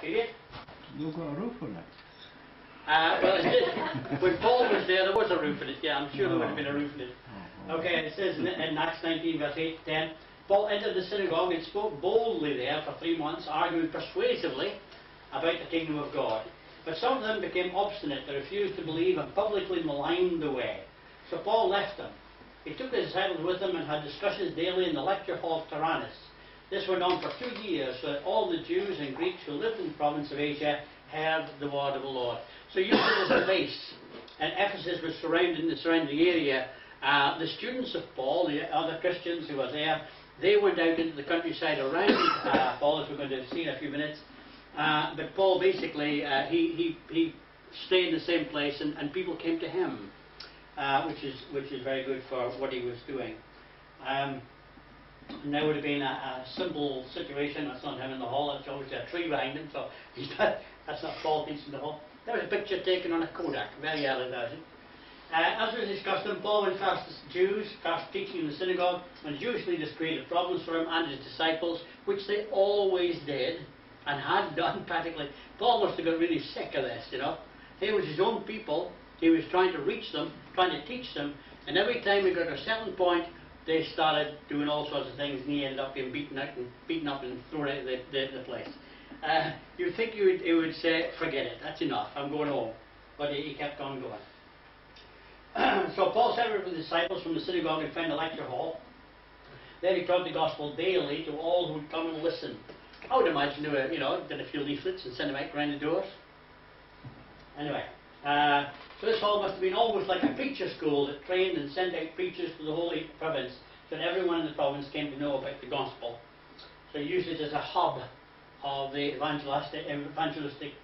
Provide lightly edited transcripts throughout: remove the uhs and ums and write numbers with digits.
period. You've got a roof on it. Well, when Paul was there was a roof in it. Yeah, I'm sure there would have been a roof in it. Okay, and it says in Acts 19, verse 8 to 10, Paul entered the synagogue and spoke boldly there for 3 months, arguing persuasively about the kingdom of God. But some of them became obstinate. They refused to believe and publicly maligned the way. So Paul left them. He took his disciples with him and had discussions daily in the lecture hall of Tyrannus. This went on for 2 years, so that all the Jews and Greeks who lived in the province of Asia heard the word of the Lord. So using it as a base, and Ephesus was surrounding the surrounding area, the students of Paul, the other Christians who were there, they went out into the countryside around Paul, as we're going to see in a few minutes. But Paul basically, he stayed in the same place, and people came to him, which is very good for what he was doing. And that would have been a simple situation. That's not him in the hall. That's obviously a tree behind him, so that's not Paul teaching the hall. That was a picture taken on a Kodak, very early version. As was his custom, Paul went first to Jews, first teaching in the synagogue, and the Jewish leaders created problems for him and his disciples, which they always did, and had done practically. Paul must have got really sick of this, you know. It was his own people. He was trying to reach them, trying to teach them, and every time he got to a certain point, they started doing all sorts of things, and he ended up being beaten up and thrown out of the place. You'd think he would say, forget it, that's enough, I'm going home. But he kept on going. So Paul separated the disciples from the synagogue and found a lecture hall. There he taught the gospel daily to all who would come and listen. I would imagine they were, did a few leaflets and sent them out around the doors. Anyway, so this hall must have been almost like a preacher school that trained and sent out preachers to the whole province, so that everyone in the province came to know about the gospel. So he used it as a hub of the evangelistic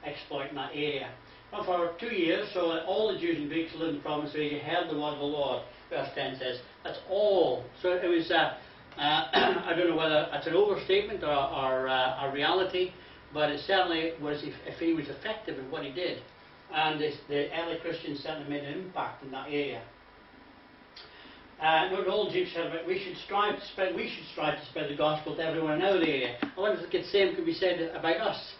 exploit in that area. Well, for 2 years, so that all the Jews and Greeks who lived in the province of Asia heard the word of the Lord. Verse 10 says, that's all. So it was, I don't know whether that's an overstatement or a reality, but it certainly was, if he was effective in what he did. And the early Christians certainly made an impact in that area. Not all Jews said about we should strive to spread the gospel to everyone in our area. I wonder if the same could be said about us.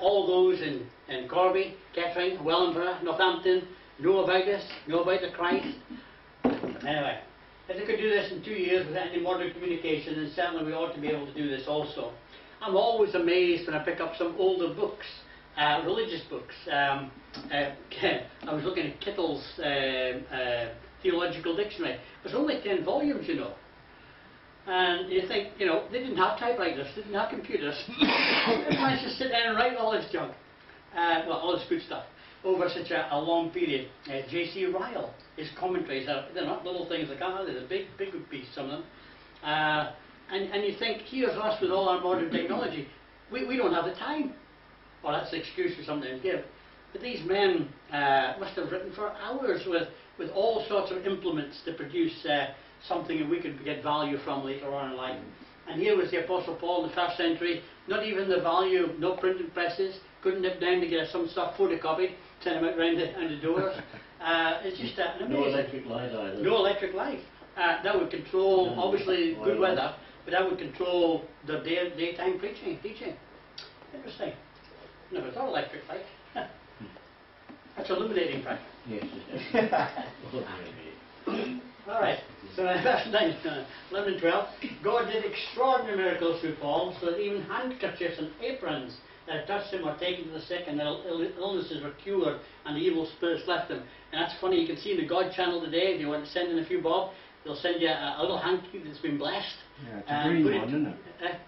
All those in Corby, Kettering, Wellingborough, Northampton know about this, know about the Christ. Anyway, if they could do this in 2 years without any modern communication, then certainly we ought to be able to do this also. I'm always amazed when I pick up some older books, religious books. I was looking at Kittle's Theological Dictionary. There's only 10 volumes, And you think, they didn't have typewriters, they didn't have computers. They managed to sit down and write all this junk, all this good stuff, over such a long period. J.C. Ryle, his commentaries, they're not little things like that, they're a big piece, some of them. And you think, here's us with all our modern technology, we don't have the time. Well, that's the excuse for something to give. But these men must have written for hours with all sorts of implements to produce something that we could get value from later on in life. And here was the Apostle Paul in the 1st century, not even the value of no printing presses, couldn't nip down to get some stuff photocopied, send them out round the doors. It's just an amazing... No electric light either. No electric light. That would control, obviously, good weather, but that would control the daytime teaching. Interesting. Never thought electric light. That's illuminating, Frank. Yes. Alright, so in verse 11 and 12, God did extraordinary miracles through Paul, so that even handkerchiefs and aprons that had touched him were taken to the sick, and their illnesses were cured, and the evil spirits left them. And that's funny, you can see in the God channel today, if you want to send in a few bob, they'll send you a little handkerchief that's been blessed. Yeah, it's a green one, isn't it?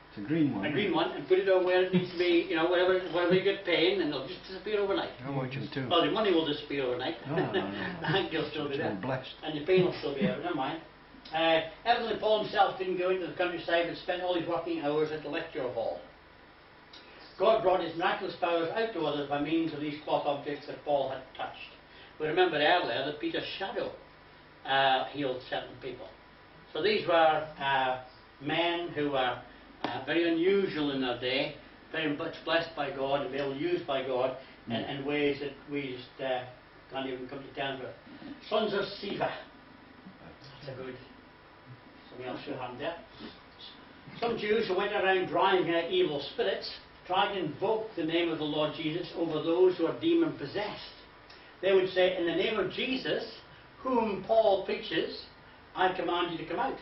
It's a green one. A green one, and put it on where it needs to be, wherever you get pain, and it'll just disappear overnight. I watch them too. Well, the money will disappear overnight. No. The hanky will still be there. Blessed. And the pain will still be there, never mind. Evidently Paul himself didn't go into the countryside, but spent all his working hours at the lecture hall. God brought his miraculous powers out to others by means of these cloth objects that Paul had touched. We remembered earlier that Peter's shadow healed certain people. So these were men who were very unusual in their day, very much blessed by God and able used by God in ways that we just can't even come to terms with. Sons of Siva. That's a good, something else you have there. Some Jews who went around driving out evil spirits try to invoke the name of the Lord Jesus over those who are demon-possessed. They would say, in the name of Jesus, whom Paul preaches, I command you to come out.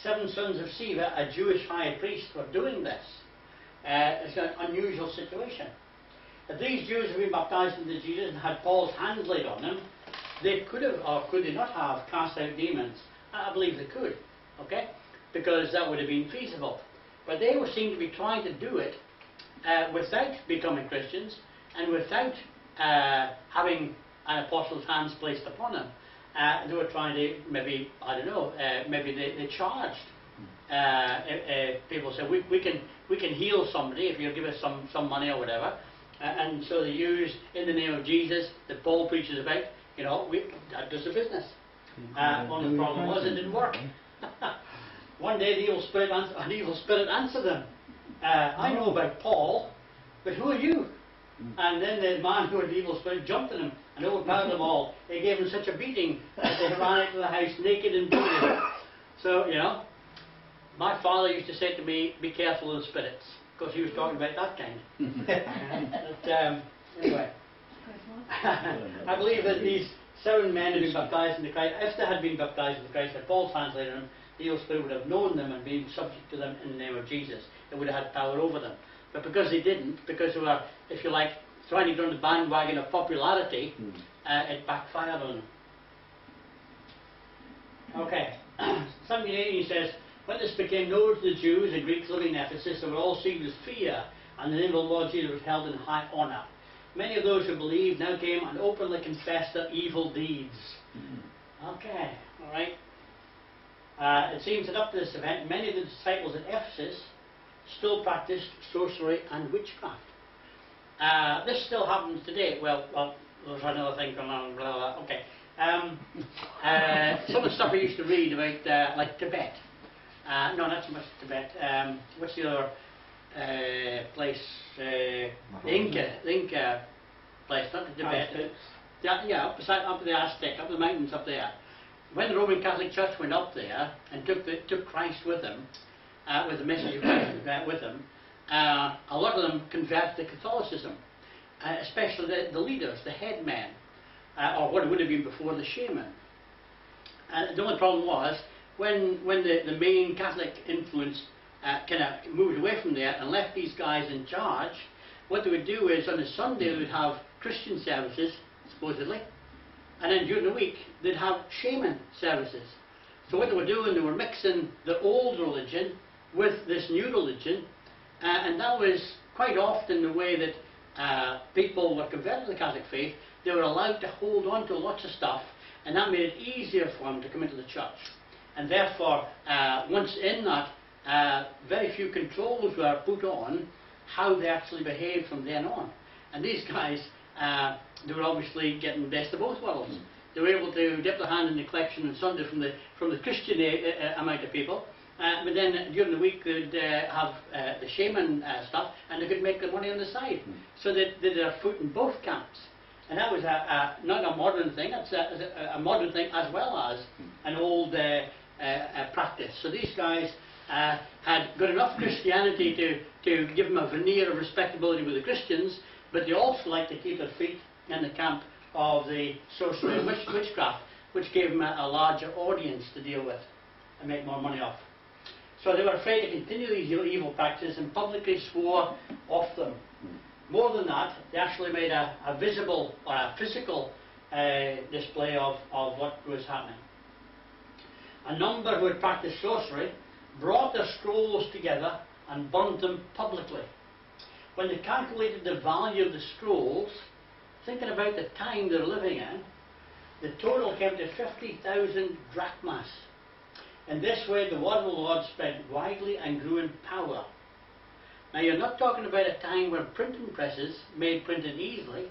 7 sons of Sceva, a Jewish high priest, were doing this. It's an unusual situation. If these Jews had been baptized into Jesus and had Paul's hands laid on them, they could have, or could they not have, cast out demons? I believe they could, okay? Because that would have been feasible. But they were seen to be trying to do it without becoming Christians and without having an apostle's hands placed upon them. They were trying to, maybe, I don't know, maybe they charged. People said, we can heal somebody if you give us some money or whatever. And so they used, in the name of Jesus, that Paul preaches about, you know, that does the business. One of the problem was it didn't work. One day an evil spirit answered them. I know about Paul, but who are you? And then the man who had the evil spirit jumped on him and overpowered them all. They gave him such a beating that they ran out of the house naked and bleeding. So, you know, my father used to say to me, be careful of the spirits, because he was talking about that kind. But anyway, I believe that these 7 men had been baptized into Christ. If they had been baptized into Christ, had Paul translated them, the evil spirit would have known them and been subject to them in the name of Jesus. It would have had power over them. But because they didn't, because they were, if you like, trying to get on the bandwagon of popularity, it backfired on them. Okay. 17:18 says, when this became known to the Jews and Greeks living in Ephesus, they were all seized with fear, and the name of the Lord Jesus was held in high honour. Many of those who believed now came and openly confessed their evil deeds. Okay, alright. It seems that up to this event, many of the disciples at Ephesus still practiced sorcery and witchcraft. This still happens today. Well, there's another thing going on, blah, blah, blah. Okay. Some of the stuff I used to read about, like Tibet. No, not so much Tibet. What's the other place? The Inca place, not the Tibet. Yeah, up the Aztec, up the mountains up there. When the Roman Catholic Church went up there and took Christ with them, with the message of Christ with them, a lot of them converted to Catholicism, especially the leaders, the headmen, or what it would have been before, the shaman. The only problem was, when the main Catholic influence kind of moved away from there and left these guys in charge, what they would do is on a Sunday they would have Christian services, supposedly, and then during the week they'd have shaman services. So what they were doing, they were mixing the old religion with this new religion, and that was quite often the way that people were converted to the Catholic faith. They were allowed to hold on to lots of stuff, and that made it easier for them to come into the church. And therefore, once in that, very few controls were put on how they actually behaved from then on. And these guys, they were obviously getting the best of both worlds. They were able to dip their hand in the collection on Sunday from the Christian amount of people, but then during the week they'd have the shaman stuff, and they could make their money on the side. So they did their foot in both camps. And that was not a modern thing, that's a modern thing as well as an old practice. So these guys had got enough Christianity to give them a veneer of respectability with the Christians, but they also liked to keep their feet in the camp of the sorcery and witchcraft, which gave them a larger audience to deal with and make more money off. So they were afraid to continue these evil practices and publicly swore off them. More than that, they actually made a visible or a physical display of what was happening. A number who had practiced sorcery brought their scrolls together and burnt them publicly. When they calculated the value of the scrolls, thinking about the time they're living in, the total came to 50,000 drachmas. In this way, the word of the Lord spread widely and grew in power. Now, you're not talking about a time when printing presses made printing easily.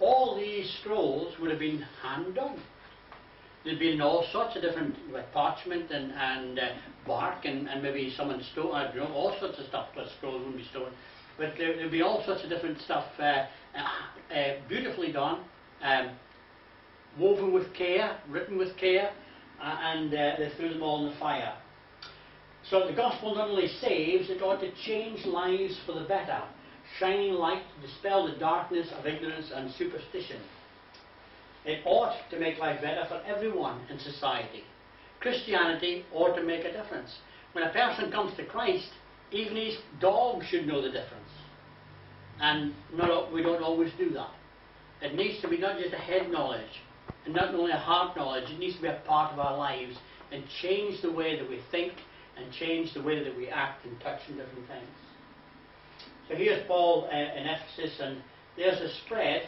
All these scrolls would have been hand done. There'd been all sorts of different, like parchment and bark and maybe someone stone, I don't know, all sorts of stuff, but scrolls wouldn't be stone. But there'd be all sorts of different stuff, beautifully done, woven with care, written with care, and they threw them all in the fire. So the gospel not only saves, it ought to change lives for the better. shining light to dispel the darkness of ignorance and superstition. It ought to make life better for everyone in society. Christianity ought to make a difference. When a person comes to Christ, even his dog should know the difference. And we don't always do that. It needs to be not just a head knowledge, and not only a heart knowledge, it needs to be a part of our lives and change the way that we think and change the way that we act and touch and different things. So here's Paul in Ephesus, and there's a spread,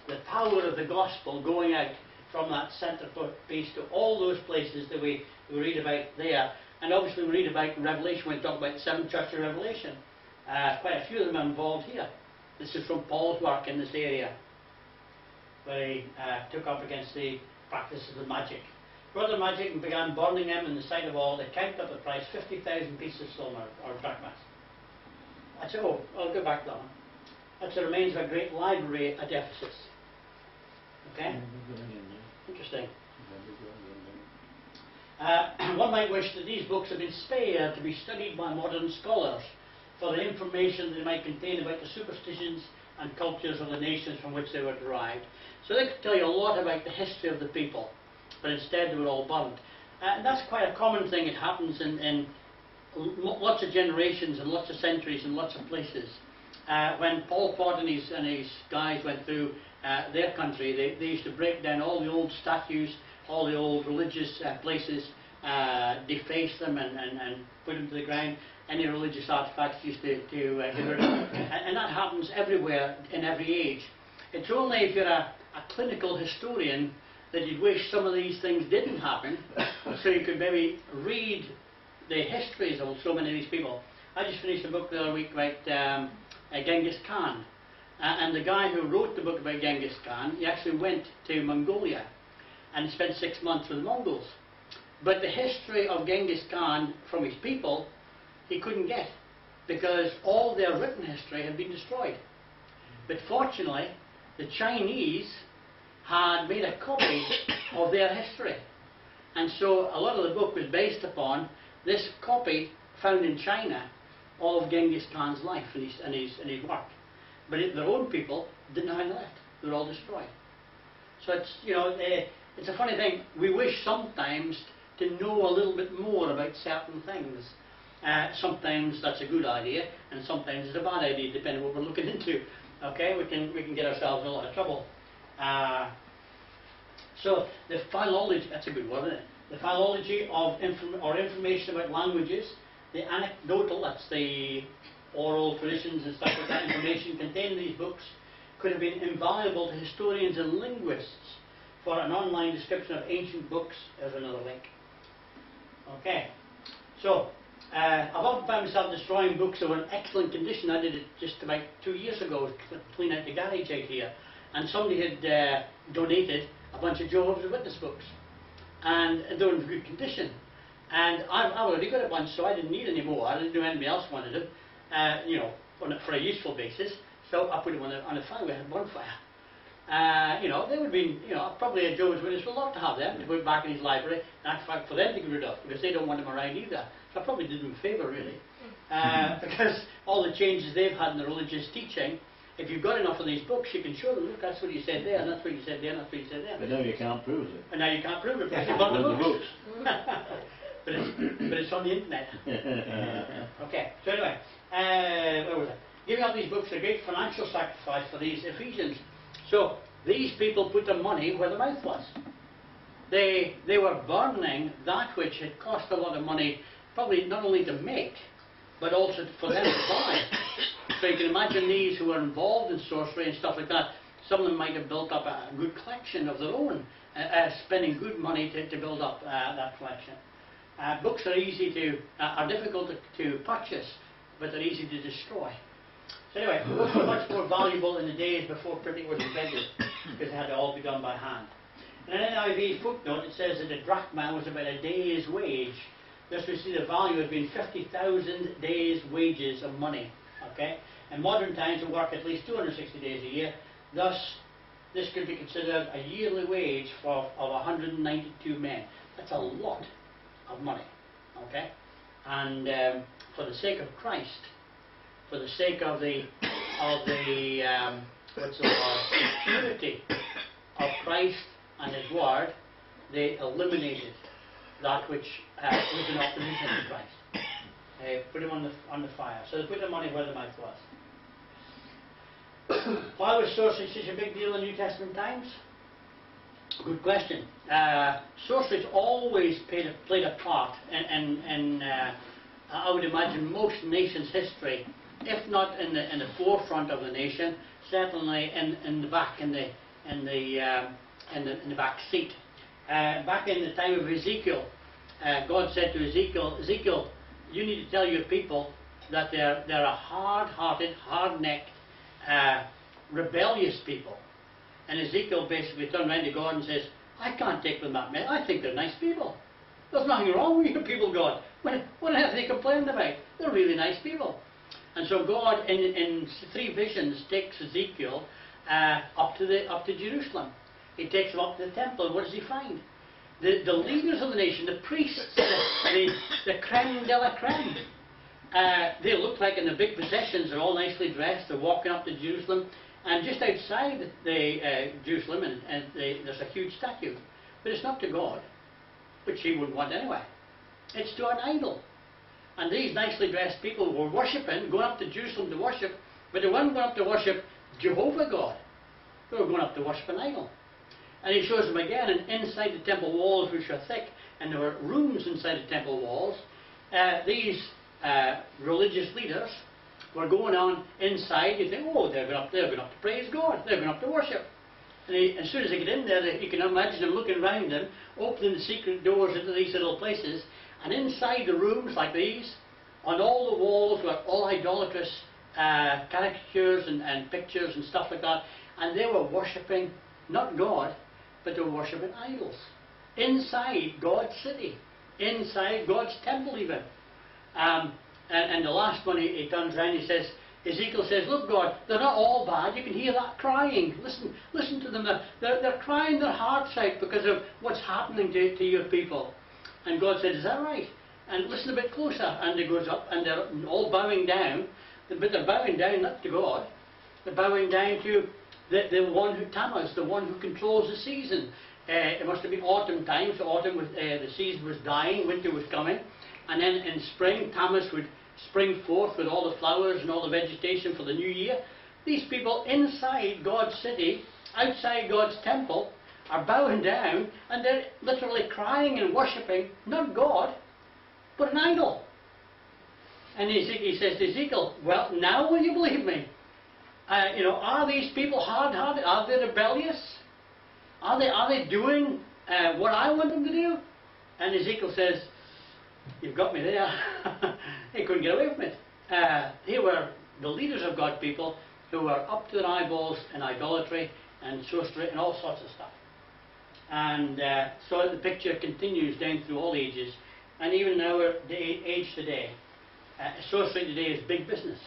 the power of the gospel going out from that centre piece to all those places that we read about there. And obviously we read about in Revelation, when we talk about the 7 churches of Revelation. Quite a few of them are involved here. This is from Paul's work in this area, where he took up against the practices of magic. Brought the magic and began burning them in the sight of all. They counted up the price, 50,000 pieces of silver or drachmas. That's it. Oh, I'll go back to that one. That's the remains of a great library at Ephesus. Okay? Interesting. One might wish that these books had been spared to be studied by modern scholars for the information they might contain about the superstitions and cultures of the nations from which they were derived. So they could tell you a lot about the history of the people, but instead they were all burned. And that's quite a common thing. It happens in lots of generations and lots of centuries and lots of places. When Peter.Paul and his guys went through their country, they used to break down all the old statues, all the old religious places, deface them and put them to the ground. Any religious artifacts used to get rid of them. And that happens everywhere in every age. It's only if you're a clinical historian that you'd wish some of these things didn't happen, so you could maybe read the histories of so many of these people. I just finished a book the other week about Genghis Khan. And the guy who wrote the book about Genghis Khan, he actually went to Mongolia and spent 6 months with the Mongols. But the history of Genghis Khan from his people, he couldn't get, because all their written history had been destroyed. But fortunately, the Chinese had made a copy of their history. And so a lot of the book was based upon this copy found in China of Genghis Khan's life and his work. But their own people didn't have any left. They were all destroyed. So it's, it's a funny thing. We wish sometimes to know a little bit more about certain things. Sometimes that's a good idea, and sometimes it's a bad idea, depending on what we're looking into. Okay, we can get ourselves in a lot of trouble. So the philology, that's a good word, isn't it? The philology of information about languages, the anecdotal, that's the oral traditions and stuff like that, information contained in these books could have been invaluable to historians and linguists. For an online description of ancient books, there's another link. Okay, so I've often found myself destroying books that were in excellent condition. I did it just about 2 years ago, clean out the garage out here, and somebody had donated a bunch of Jehovah's Witness books, and they were in good condition. And I've already got a bunch, so I didn't need any more. I didn't know anybody else wanted them, for a useful basis. So I put them on a fire. We had one fire. They would have been, probably a Jehovah's Witness would love to have them to put back in his library, and in fact for them to get rid of, because they don't want them around either. So I probably did them a favour, really, because all the changes they've had in the religious teaching, if you've got enough of these books, you can show them, look, that's what you said there, and that's what you said there, and that's what you said there. But now you can't prove it. And now you can't prove it, because you've got the books. but it's on the internet. Okay, so anyway, where was I? Giving up these books is a great financial sacrifice for these Ephesians. So these people put their money where their mouth was. They were burning that which had cost a lot of money, probably not only to make, but also for them to buy. So you can imagine these who were involved in sorcery and stuff like that. Some of them might have built up a good collection of their own, spending good money to build up that collection. Books are difficult to purchase, but they're easy to destroy. So anyway, books were much more valuable in the days before printing was invented, because they had to all be done by hand. In an NIV footnote, it says that a drachma was about a day's wage. Thus we see the value as being 50,000 days' wages of money. Okay? In modern times, we work at least 260 days a year. Thus, this could be considered a yearly wage of 192 men. That's a lot of money. Okay? And for the sake of Christ, for the sake of the what's the word, purity of Christ and His Word, they eliminated that which was in opposition to Christ. Put him on the fire. So they put the money where the mouth was. Why was sorcery such a big deal in New Testament times? Good question. Sorcery's always played a part in I would imagine most nations' history, if not in the forefront of the nation, certainly in the back in the back seat. Back in the time of Ezekiel, God said to Ezekiel, Ezekiel, you need to tell your people that they're a hard-hearted, hard-necked, rebellious people. And Ezekiel basically turned around to God and says, I can't take them that way. I think they're nice people. There's nothing wrong with you people, God. What have they complained about? They're really nice people. And so God, in 3 visions, takes Ezekiel up to Jerusalem. He takes him up to the temple, and what does he find? The leaders of the nation, the priests, the creme de la creme. They look like in the big processions, they're all nicely dressed, they're walking up to Jerusalem, and just outside Jerusalem, there's a huge statue. But it's not to God, which he wouldn't want anyway. It's to an idol. And these nicely dressed people were worshipping, going up to Jerusalem to worship, but they weren't going up to worship Jehovah God. They were going up to worship an idol. And he shows them again, and inside the temple walls, which are thick, and there were rooms inside the temple walls, these religious leaders were going on inside. You think, oh, they're going up to praise God, they're going up to worship. And as soon as they get in there, you can imagine them looking around them, opening the secret doors into these little places, and inside the rooms like these, on all the walls were all idolatrous caricatures and pictures and stuff like that, and they were worshipping not God, but they were worshipping idols inside God's city, inside God's temple even. And the last one, he turns around and he says, Ezekiel says, look God, they're not all bad. You can hear that crying. Listen to them. They're crying their hearts out because of what's happening to your people. And God said, is that right? And listen a bit closer. And he goes up and they're all bowing down. But they're bowing down not to God. They're bowing down to the one who, Tyrannus, the one who controls the season. It must have been autumn time. So autumn was, the season was dying, winter was coming. And then in spring, Tyrannus would spring forth with all the flowers and all the vegetation for the new year. These people inside God's city, outside God's temple, are bowing down and they're literally crying and worshipping, not God, but an idol. And he says to Ezekiel, well, now will you believe me? Are these people hard-hearted? Are they rebellious? Are they doing what I want them to do? And Ezekiel says, you've got me there. They couldn't get away from it. They were the leaders of God's people who were up to their eyeballs in idolatry and sorcery and all sorts of stuff. And so the picture continues down through all ages. And even in our age today, sorcery today is big business.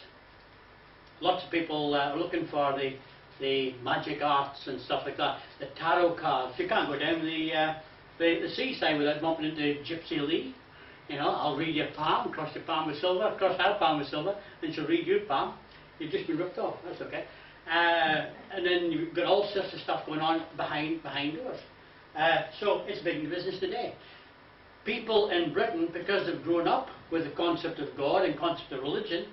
Lots of people are looking for the magic arts and stuff like that. The tarot cards. You can't go down the seaside without bumping into Gypsy Lee. I'll read your palm, cross your palm with silver, cross her palm with silver, then she'll read your palm. You've just been ripped off, that's okay. And then you've got all sorts of stuff going on behind doors. So it's big business today. People in Britain, because they've grown up with the concept of God and concept of religion,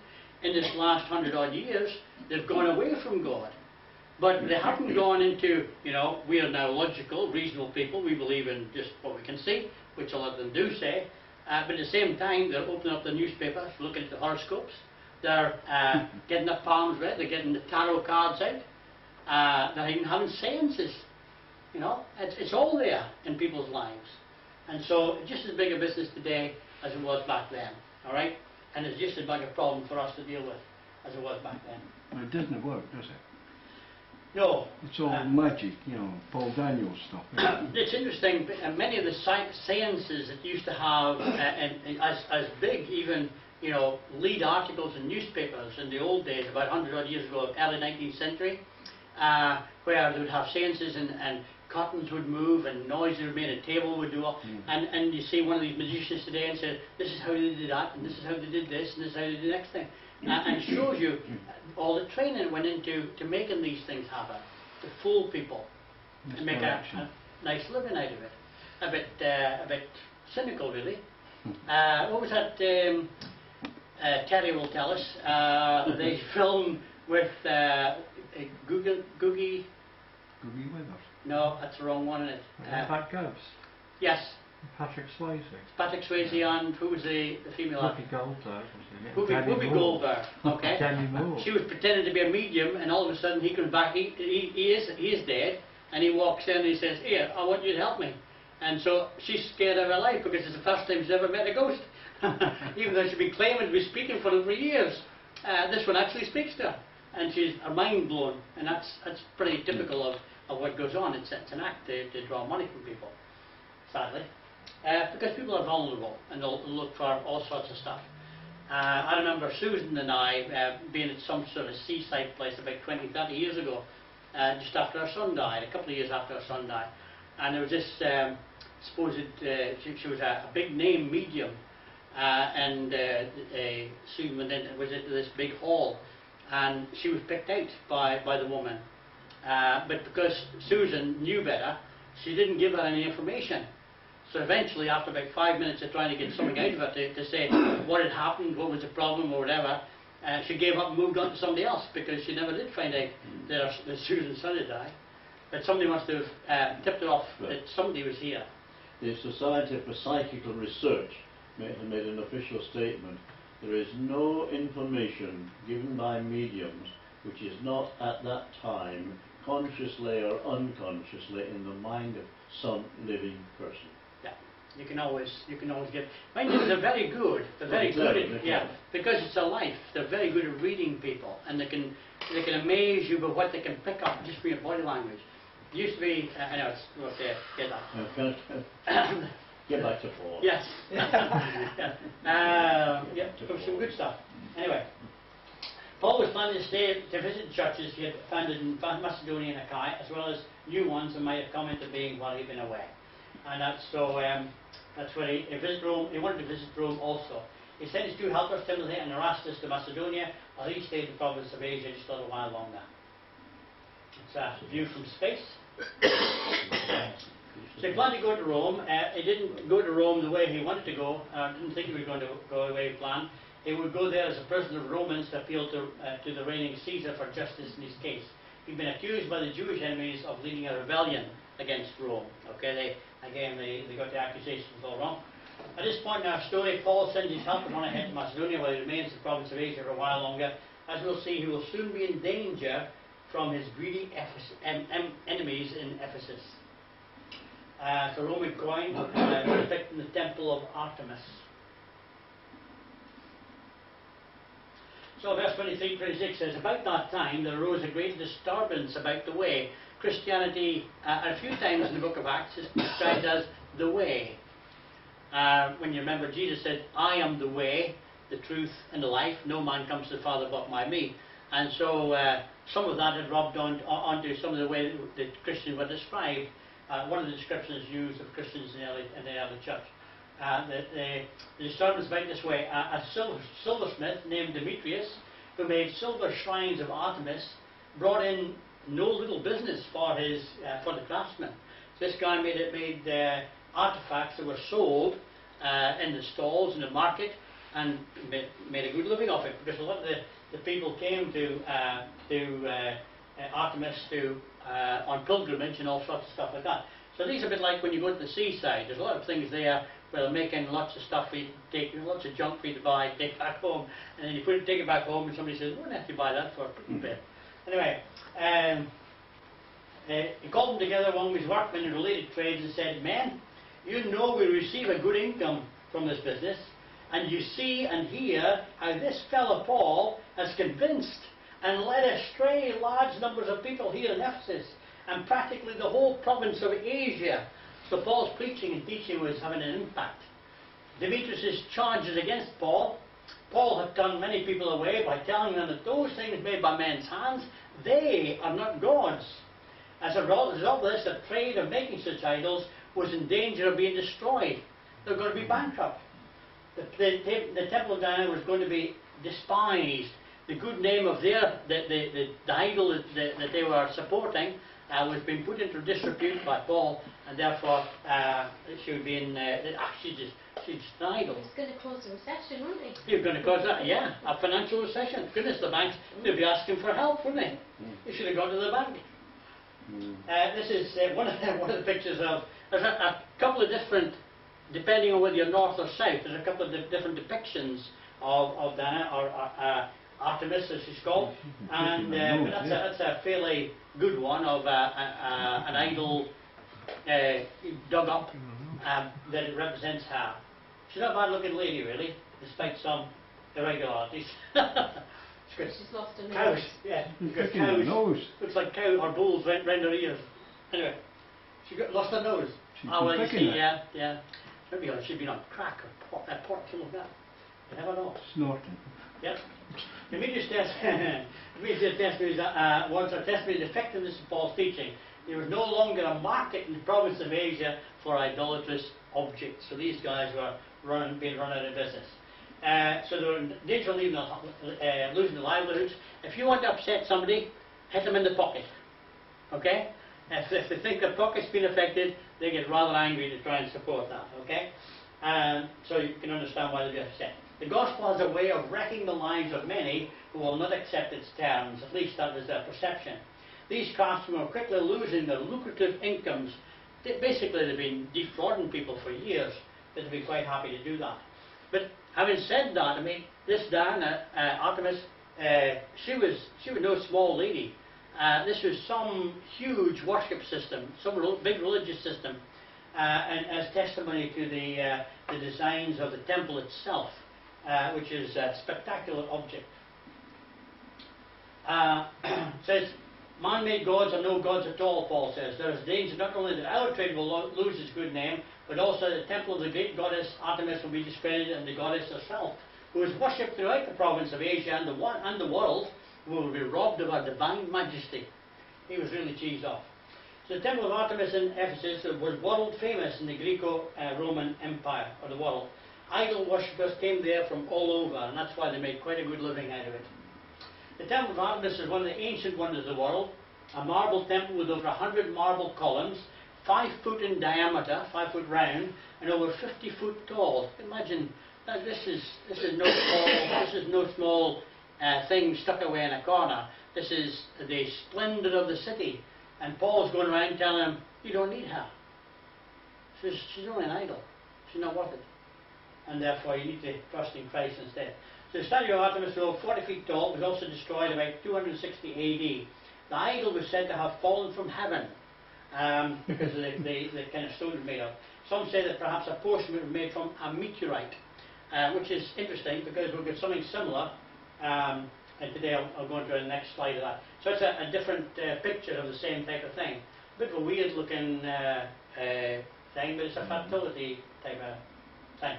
in this last 100-odd years, they've gone away from God. But they haven't gone into, we are now logical, reasonable people, we believe in just what we can see, which a lot of them do say. But at the same time, they're opening up the newspapers, looking at the horoscopes. They're getting their palms read. They're getting the tarot cards out. They're even having seances. It's all there in people's lives. And so, just as big a business today as it was back then. All right? And it's just as big a problem for us to deal with as it was back then. Well, it doesn't work, does it? No. It's all magic, Paul Daniels stuff. It's interesting, many of the seances that used to have, as big even, lead articles in newspapers in the old days, about 100 odd years ago, early 19th century, where they would have seances and curtains would move and noises would be made, a table would do up, and you see one of these magicians today and say, this is how they did that, and this is how they did this, and this is how they did the next thing. and shows you all the training that went into making these things happen, to fool people and make a nice living out of it. A bit cynical, really. What was that? Terry will tell us. They filmed with Googie. Googie Withers. No, that's the wrong one, isn't it? Fat Ghost. Yes. Patrick Swayze. Patrick Swayze and who was the female? Whoopi Goldberg. Whoopi Goldberg. Okay. Demi Moore. She was pretending to be a medium, and all of a sudden he comes back. He is dead, and he walks in and he says, "Here, I want you to help me." And so she's scared of her life because it's the first time she's ever met a ghost, even though she's been claiming to be speaking for them for years. This one actually speaks to her, and she's her mind blown, and that's pretty typical of what goes on. It's an act to draw money from people, sadly. Because people are vulnerable and they'll look for all sorts of stuff. I remember Susan and I being at some sort of seaside place about 20, 30 years ago, just after our son died, a couple of years after our son died. And there was this supposed, she was a big name medium, and Susan was into this big hall, and she was picked out by the woman. But because Susan knew better, she didn't give her any information. So eventually, after about 5 minutes of trying to get something out of her to say what had happened, what was the problem, or whatever, she gave up and moved on to somebody else because she never did find out that Susan's son had died. But somebody must have tipped her off that somebody was here. The Society for Psychical Research made an official statement. There is no information given by mediums which is not at that time consciously or unconsciously in the mind of some living person. Yeah, you can always get. Mind you, they're very good. They're very good at, because it's a life. They're very good at reading people, and they can amaze you by what they can pick up just from your body language. It used to be, I know it's okay, get that. Get back to Paul. Yes. Some good stuff. Anyway, Paul was planning to visit churches he had founded in Macedonia and Achaia, as well as new ones that might have come into being while he'd been away. And that's where he visited Rome. He wanted to visit Rome also. He sent his two helpers, Timothy and Erastus, to Macedonia, while he stayed in the province of Asia just a little while longer. It's a view from space. So he planned to go to Rome. He didn't go to Rome the way he wanted to go. Didn't think he was going to go the way he planned. He would go there as a prisoner of Romans to appeal to the reigning Caesar for justice in his case. He'd been accused by the Jewish enemies of leading a rebellion against Rome. Okay, they got the accusations all wrong. At this point in our story, Paul sends his helpers on ahead to Macedonia, while he remains in the province of Asia for a while longer. As we'll see, he will soon be in danger from his greedy enemies in Ephesus. So Roman coin respecting the temple of Artemis. So verse 23-26 says, about that time there arose a great disturbance about the way. Christianity, a few times in the book of Acts, is described as the way. When you remember, Jesus said, I am the way, the truth, and the life. No man comes to the Father but by me. And so some of that had rubbed onto some of the way that Christians were described. One of the descriptions used of Christians in the early church. The disturbance about this way. A silversmith named Demetrius, who made silver shrines of Artemis, brought in no little business for the craftsmen. So this guy made artifacts that were sold in the stalls in the market, and made a good living off it, because a lot of the people came to Artemis on pilgrimage and all sorts of stuff like that. So these are a bit like when you go to the seaside. There's a lot of things there where they're making lots of stuff for you to take, lots of junk for you to buy, take back home, and then you take it back home, and somebody says, "What the heck do you buy that for?" Anyway, he called them together among his workmen in related trades and said, "Men, you know we receive a good income from this business, and you see and hear how this fellow Paul has convinced and led astray large numbers of people here in Ephesus, and practically the whole province of Asia." So Paul's preaching and teaching was having an impact. Demetrius' charges against Paul had turned many people away by telling them that those things made by men's hands, they are not gods. As a result of this, the trade of making such idols was in danger of being destroyed. They were going to be bankrupt. The temple of Diana was going to be despised the good name of their the idol that they were supporting was being put into disrepute by Paul, and therefore she would be in. She's just an idol. It's going to cause a recession, won't it? You're going to cause that, yeah, a financial recession. Goodness, the banks, they'd be asking for help, wouldn't they? They should have gone to the bank. This is one of the pictures of. There's a couple of different, depending on whether you're north or south. There's a couple of different depictions of Diana or Artemis, as she's called, and that's a fairly good one of an idol dug up that it represents her. She's not a bad-looking lady, really, despite some irregularities. She's lost her nose. Cows, yeah. Got cows. Nose. Looks like cow or bulls round her ears. Anyway, she lost her nose. Well, you see, yeah. Maybe she'd been on crack or pot, something like that. You never know. Snorting. Yep. The immediate testimony was a testimony of the effectiveness of Paul's teaching. There was no longer a market in the province of Asia for idolatrous objects. So these guys were being run out of business. So they were in danger of losing their livelihoods. If you want to upset somebody, hit them in the pocket. Okay? If they think their pocket's been affected, they get rather angry to try and support that. Okay? So you can understand why they'd be upset. The gospel has a way of wrecking the lives of many who will not accept its terms. At least that was their perception. These craftsmen are quickly losing their lucrative incomes. Basically, they've been defrauding people for years, but they'd be quite happy to do that. But having said that, I mean, this Diana, Artemis, she was no small lady. This was some huge worship system, some big religious system, and as testimony to the designs of the temple itself, which is a spectacular object. Says, man-made gods are no gods at all, Paul says. There is danger not only that our trade will lose its good name, but also the temple of the great goddess Artemis will be discredited, and the goddess herself, who is worshipped throughout the province of Asia and the world, will be robbed of her divine majesty. He was really cheesed off. So the temple of Artemis in Ephesus was world famous in the Greco-Roman Empire, or the world. Idol worshippers came there from all over, and that's why they made quite a good living out of it. The temple of Artemis is one of the ancient wonders of the world, a marble temple with over 100 marble columns, 5 foot in diameter, 5 foot round, and over 50 foot tall. Imagine that this is no small thing stuck away in a corner. This is the splendor of the city, and Paul's going around telling him, "You don't need her. She's only an idol. She's not worth it, and therefore you need to trust in Christ instead." So the statue of Artemis, though 40 feet tall, was also destroyed about 260 AD. The idol was said to have fallen from heaven because of the kind of stone it was made of. Some say that perhaps a portion was made from a meteorite, which is interesting because we've got something similar, and today I'll go into the next slide of that. So it's a different picture of the same type of thing. A bit of a weird looking thing, but it's a fertility type of thing.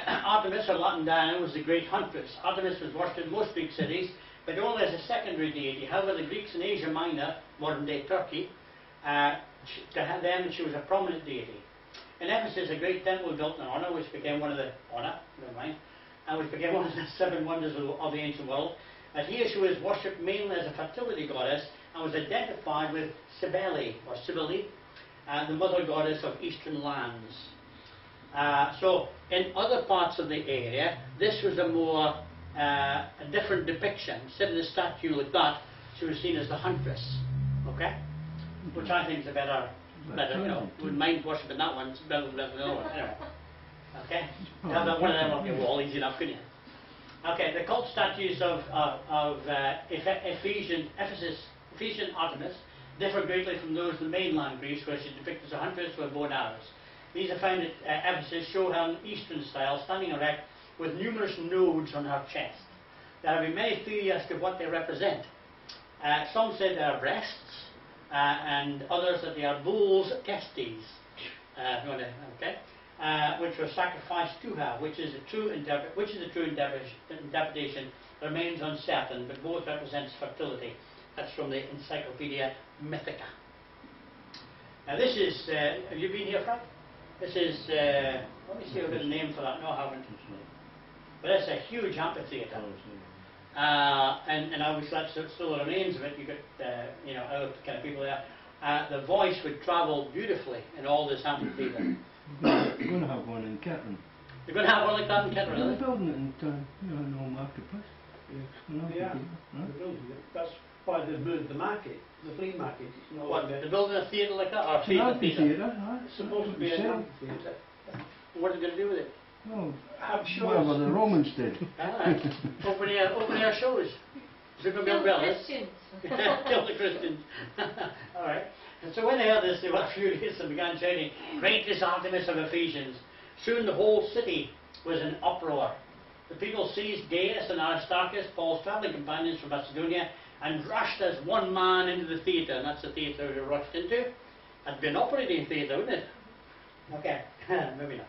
Artemis, or Latin Diana, was the great huntress. Artemis was worshipped in most Greek cities, but only as a secondary deity. However, the Greeks in Asia Minor, modern-day Turkey, to them she was a prominent deity. In Ephesus, a great temple was built in honor, which became one of the which became one of the 7 wonders of the ancient world. And here she was worshipped mainly as a fertility goddess and was identified with Cybele, or Cybele, the mother goddess of eastern lands. So in other parts of the area, this was a different depiction. Instead of the statue like that, she was seen as the huntress. Okay? Which I think is a better, you know, wouldn't mind worshipping that one. It's better than the other one. Anyway. Okay? Have that one of them on your wall, easy enough, couldn't you? Okay, the cult statues of Ephesian Artemis differ greatly from those of the mainland Greece, where she is depicted as a huntress with bow and arrows. These are found at Ephesus, show her in Eastern style, standing erect, with numerous nodes on her chest. There have been many theories as to what they represent. Some say they are breasts, and others that they are bulls' testes. Which were sacrificed to her, which is the true interpretation remains uncertain, but both represents fertility. That's from the Encyclopedia Mythica. Now this is, have you been here, Frank? This is, let me see if I've got a name for that. No, I haven't. But that's a huge amphitheatre. And obviously that's still the remains of it. You got, other kind of people there. The voice would travel beautifully in all this amphitheatre. We're going to have one in Kettering. You're going to have one like that in Kettering, They're really? building it in in Old Marketplace. Yeah. That's why they've moved the market, the flea market. It's no What, longer. they're building a theatre like that? Or a It's an theatre? amphitheatre, It's supposed to be an amphitheatre. What are they going to do with it? Oh, I'm sure. whatever the Romans did. Alright. Open air shows. Is it going to be Kill umbrellas? Christians. Kill the Christians. Alright. And so when they heard this, they were furious and began shouting, "Great is Artemis of Ephesians." Soon the whole city was in uproar. The people seized Gaius and Aristarchus, Paul's travelling companions from Macedonia, and rushed as one man into the theatre. And that's the theatre they rushed into. Had been an operating theatre, wouldn't it? Okay, maybe not.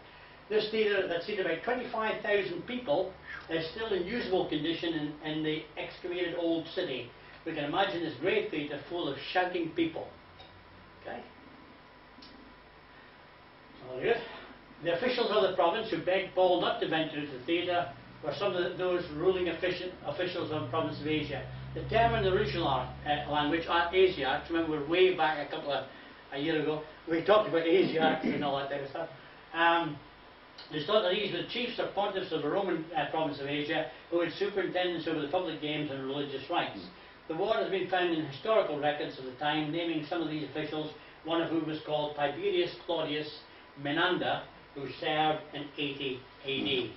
This theatre that seated about 25,000 people is still in usable condition in the excavated old city. We can imagine this great theatre full of shouting people. Okay? All good. The officials of the province who begged Paul not to venture into the theatre were some of those ruling officials of the province of Asia. The term in the original language, Asiacs, remember we're way back a year ago, we talked about Asiacs and all that type of stuff. They thought that these were the chiefs or pontiffs of the Roman province of Asia who had superintendence over the public games and religious rites. The word has been found in historical records of the time, naming some of these officials, one of whom was called Tiberius Claudius Menander, who served in 80 AD.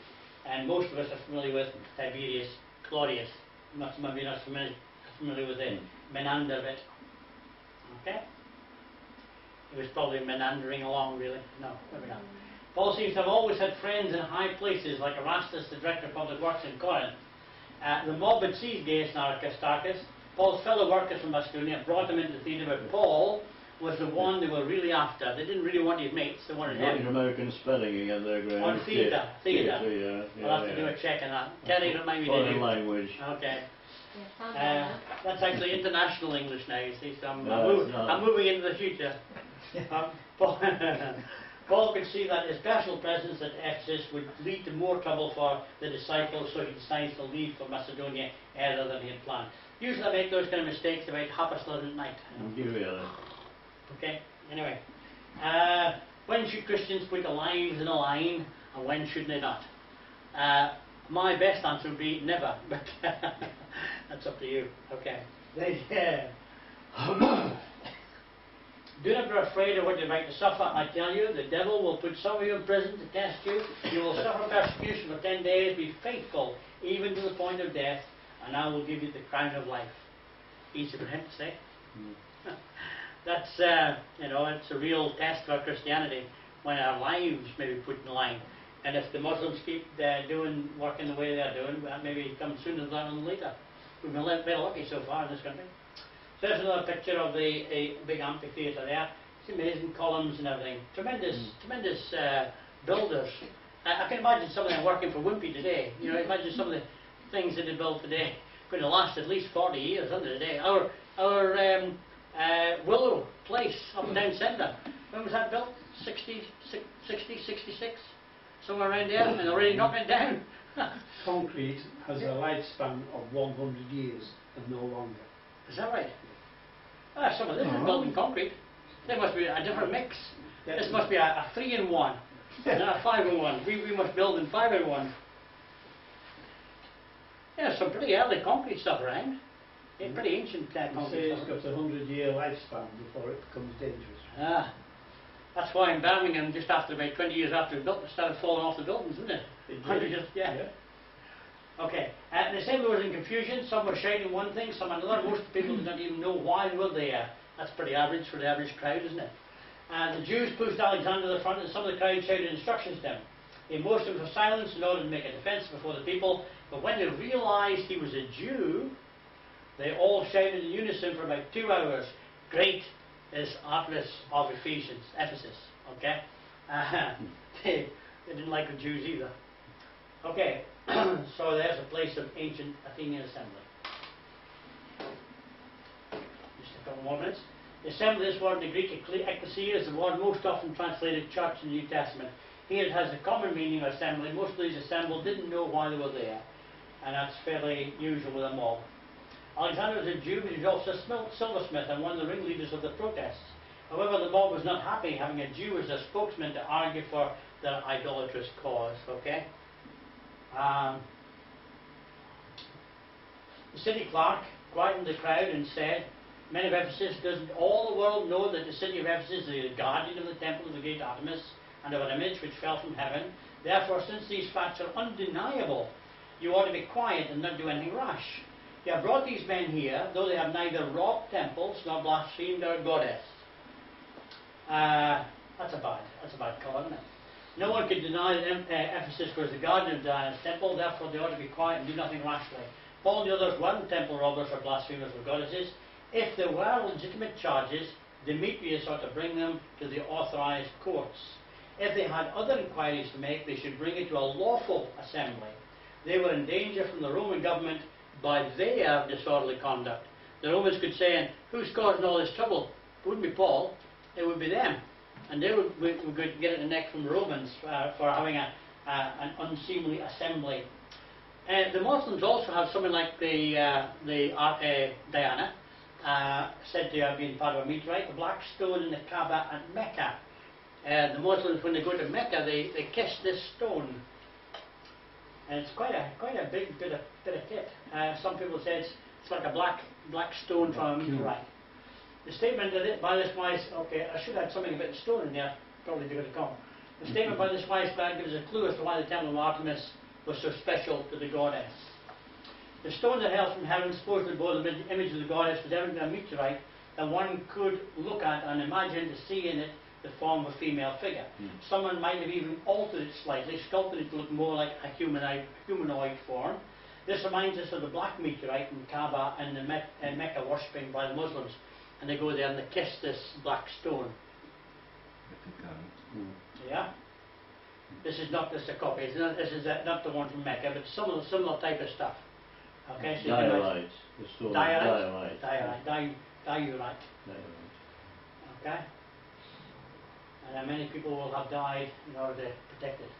And most of us are familiar with Tiberius Claudius. Maybe not familiar with the Menander bit. Okay? He was probably menandering along, really. No, maybe not. Paul seems to have always had friends in high places, like Erastus, the director of public works in Corinth. The mob had seized Gaius and Aristarchus. Paul's fellow workers from Macedonia brought him into the theatre, but Paul was the one they were really after. They didn't really want his mates, they wanted Got him. your American spelling again there, Graham. On theatre. Yeah, We'll have to do a check on that. Terry, don't mind me, did Foreign you? language. Okay. Yeah, sounds like that. That's actually international English now, you see, so No, it's not. I'm moving into the future. Paul could see that his personal presence at Ephesus would lead to more trouble for the disciples, so he decides to leave for Macedonia earlier than he had planned. Usually I make those kind of mistakes about 11:30 at night. You really. Okay, anyway. When should Christians put their lives in a line, and when should they not? My best answer would be never, but that's up to you. Okay. Do not be afraid of what you're about to suffer. I tell you, the devil will put some of you in prison to test you. You will suffer persecution for 10 days. Be faithful, even to the point of death, and I will give you the crown of life. Easy for him to say. That's, it's a real test for Christianity when our lives may be put in line. And if the Muslims keep working the way they're doing, that maybe come sooner rather than later. We've been very lucky so far in this country. So there's another picture of the big amphitheatre there. It's amazing columns and everything. Tremendous builders. I can imagine some of them working for Wimpy today. You know, imagine some of the things that they built today. Going to last at least 40 years, isn't it, today? Our Willow Place up in town centre. When was that built? 60, 66? Somewhere around there, and already knocking it down. Concrete has a lifespan of 100 years and no longer. Is that right? Some of this is built in concrete. There must be a different mix. This must be a 3-in-1, not a 5-in-1. We must build in 5-in-1. Yeah, some pretty early concrete stuff around. Yeah, pretty ancient concrete It's stuff. got a 100-year lifespan before it becomes dangerous. That's why in Birmingham, just after about 20 years after it built, it started falling off the buildings, isn't it? 100 years, yeah. Okay, the assembly was in confusion. Some were shouting one thing, some another. Most people did not even know why they were there. That's pretty average for the average crowd, isn't it? The Jews pushed Alexander to the front, and some of the crowd shouted instructions to him. Most of them were silenced in order to make a defence before the people. But when they realised he was a Jew, they all shouted in unison for about 2 hours, "Great is Artemis of Ephesus." Okay? They didn't like the Jews either. Okay, so there's a place of ancient Athenian assembly. Just a couple more minutes. The assembly, this word in the Greek, ecclesia, is the word most often translated church in the New Testament. Here it has a common meaning of assembly. Most of these assembled didn't know why they were there, and that's fairly usual with a mob. Alexander was a Jew, but he was also a silversmith and one of the ringleaders of the protests. However, the mob was not happy having a Jew as their spokesman to argue for their idolatrous cause. Okay. The city clerk quietened the crowd and said, "Men of Ephesus, doesn't all the world know that the city of Ephesus is the guardian of the temple of the great Artemis and of an image which fell from heaven? Therefore, since these facts are undeniable, you ought to be quiet and not do anything rash. You have brought these men here, though they have neither robbed temples nor blasphemed our goddess." That's a bad call, isn't it? No one could deny that Ephesus was the guardian of Diana's temple, therefore they ought to be quiet and do nothing rashly. Paul and the others weren't temple robbers or blasphemers of goddesses. If there were legitimate charges, Demetrius ought to bring them to the authorized courts. If they had other inquiries to make, they should bring it to a lawful assembly. They were in danger from the Roman government by their disorderly conduct. The Romans could say, "Who's causing all this trouble?" It wouldn't be Paul, it would be them. And they would get it in the neck from the Romans for having an unseemly assembly. The Muslims also have something like Diana, said to have been part of a meteorite, the black stone in the Kaaba at Mecca. The Muslims, when they go to Mecca, they kiss this stone. And it's quite a big bit of kit. Some people say it's like a black stone from a meteorite. The statement by this wise, okay, I should have something about the stone in there, probably due to come. The statement by this wise man gives a clue as to why the temple of Artemis was so special to the goddess. The stone that held from heaven, supposedly bore the image of the goddess, was evidently a meteorite that one could look at and imagine to see in it the form of a female figure. Someone might have even altered it slightly, sculpted it to look more like a humanoid form. This reminds us of the black meteorite in Kaaba and the Mecca worshipping by the Muslims. And they go there and they kiss this black stone. Yeah? This is not just a copy. This is not the one from Mecca, but similar type of stuff. Okay, so diorite. The stone diorite. Diorite. Okay? And many people will have died in order to protect it.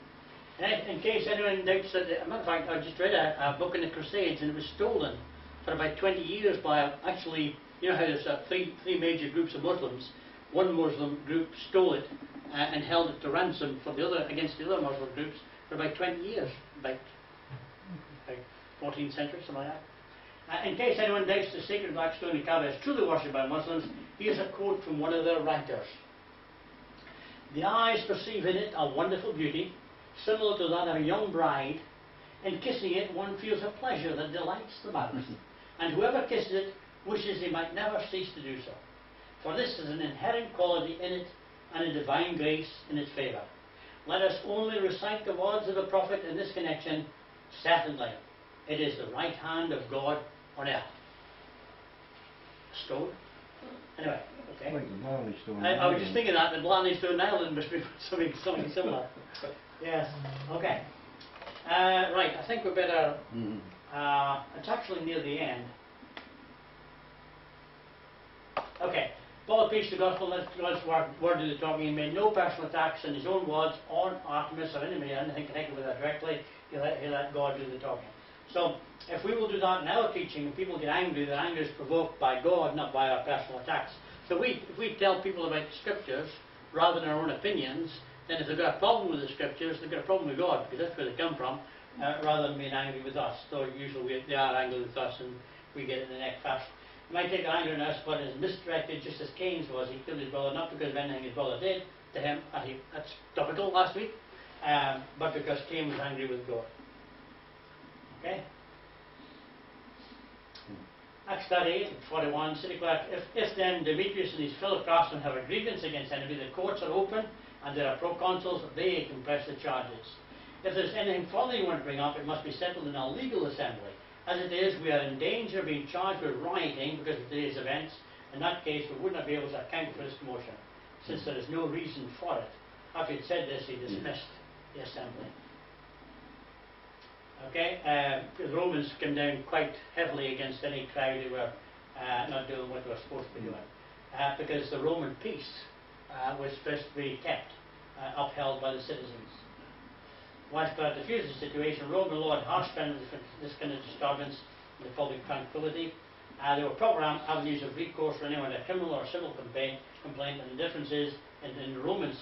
And in case anyone doubts that, as a matter of fact, I just read a book in the Crusades and it was stolen for about 20 years by actually, you know how there's three major groups of Muslims. One Muslim group stole it and held it to ransom for against the other Muslim groups for about 20 years, about 14th century, something like that. In case anyone doubts the sacred black stone in Kaaba is truly worshipped by Muslims, here's a quote from one of their writers. "The eyes perceive in it a wonderful beauty, similar to that of a young bride. In kissing it, one feels a pleasure that delights the mouth, and whoever kisses it wishes he might never cease to do so. For this is an inherent quality in it and a divine grace in its favour. Let us only recite the words of the prophet in this connection. Certainly, it is the right hand of God on earth." Stone? Anyway, okay. Like the Blarney Stone. I was just thinking that the Blarney Stone Island must be something similar. Yes, okay. Right, I think we better... it's actually near the end. Okay, Paul preached the gospel, let God's word do the talking. He made no personal attacks in his own words on Artemis or anybody, anything connected with that directly. He let God do the talking. So, if we will do that in our teaching, and people get angry, their anger is provoked by God, not by our personal attacks. So if we tell people about the Scriptures, rather than our own opinions, then if they've got a problem with the Scriptures, they've got a problem with God, because that's where they come from, rather than being angry with us. So usually they are angry with us, and we get it in the neck first. He might take anger on us, but is misdirected just as Cain's was. He killed his brother not because of anything his brother did to him, that's topical last week, but because Cain was angry with God. Okay? Acts 38:41, city clerk, if then Demetrius and his fellow craftsmen have a grievance against anybody, the courts are open and there are proconsuls, they can press the charges. If there's anything further you want to bring up, it must be settled in a legal assembly. As it is, we are in danger of being charged with rioting because of today's events. In that case, we would not be able to account for this commotion, since there is no reason for it. After he had said this, he dismissed the assembly. Okay, the Romans came down quite heavily against any crowd who were not doing what they were supposed to be doing, because the Roman peace was supposed to be kept. upheld by the citizens. Whilst to diffuse the situation, Roman law had harsh penalties for this kind of disturbance in the public tranquility. There were proper avenues of recourse for anyone with a criminal or civil complaint, and the difference is, in the Roman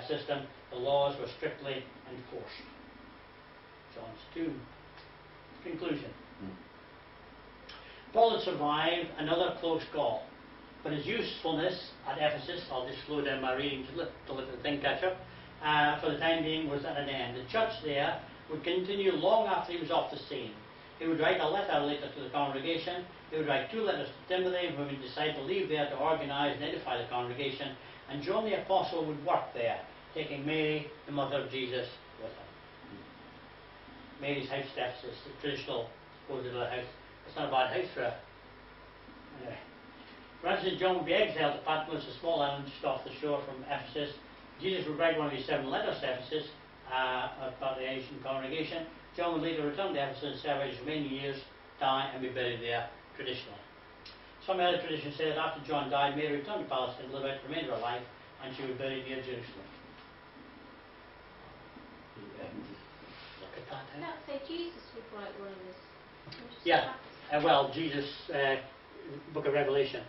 system, the laws were strictly enforced. John's 2. Conclusion. Paul had survived another close call, but his usefulness at Ephesus, I'll just slow down my reading to let the thing catch up, for the time being was at an end. The church there would continue long after he was off the scene. He would write a letter later to the congregation. He would write 2 letters to Timothy, whom he would decide to leave there to organise and edify the congregation. And John the Apostle would work there, taking Mary, the mother of Jesus, with him. Mary's house at Ephesus, the traditional supposed little house. It's not a bad house for her. Anyway. Francis John would be exiled to Patmos, a small island just off the shore from Ephesus. Jesus would write one of his 7 letters to Ephesus, about the Asian congregation. John would later return to Ephesus and serve his remaining years, die, and be buried there traditionally. Some other traditions say that after John died, Mary returned to Palestine to live out the remainder of her life, and she was buried near Jerusalem. Look at that. That say Jesus would write one of this. Yeah, well, Jesus, Book of Revelation.